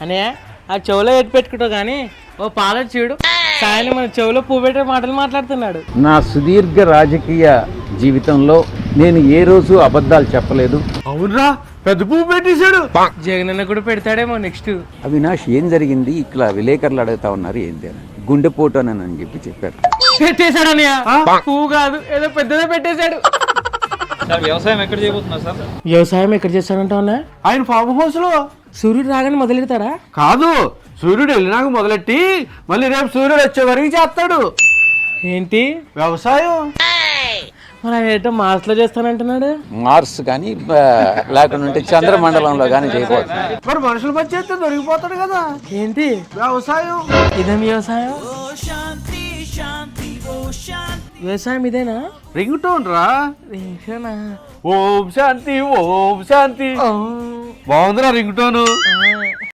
అనే ఆ చెవులో ఎట్టు పెట్టుకుంటావు కానీ ఓ పాల చూడు సాయన మన చెవులో పువ్వు పెట్టే మాటలు మాట్లాడుతున్నాడు. నా సుదీర్ఘ రాజకీయ జీవితంలో నేను ఏ రోజు అబద్ధాలు చెప్పలేదు. అవునరా, పెద్ద పువ్వు పెట్టేశాడు. జగనన్న కూడా పెడతాడేమో నెక్స్ట్. అవినాష్ ఏం జరిగింది ఇట్లా విలేకరులు అడుగుతా ఉన్నారు ఏంటి అని. గుండెపోటు అని చెప్పి చెప్పారు. పెట్టేశాడు అన్నయ్య, పువ్వు కాదు ఏదో పెద్దదే పెట్టేశాడు. వ్యవసాయం ఎక్కడ చేయబోతున్నారు సార్? వ్యవసాయం ఎక్కడ చేస్తానంటావు అన్న? ఆయన ఫామ్ హౌస్ లో. సూర్యుడు రాగానే మొదలెడతాడా? కాదు, సూర్యుడు వెళ్ళినాక మొదలెట్టి మళ్ళీ రేపు సూర్యుడు వచ్చే వరకు చేస్తాడు. ఏంటి వ్యవసాయం? మరి ఆయన ఏంటో మార్స్ లో చేస్తానంటున్నాడు. మార్స్ కానీ లేకుంటే చంద్రమండలంలో కానీ చేయబోతున్నారు. మరి మనుషుల మధ్య చేస్తే దొరికిపోతాడు కదా. ఏంటి వ్యవసాయం? ఇదేం వ్యవసాయం? వ్యవసాయం ఇదేనా? రింగ్ టోన్ రా. రింగ్సేనా? ఓం శాంతి ఓం శాంతి. బాగుందిరా రింగ్ టోను.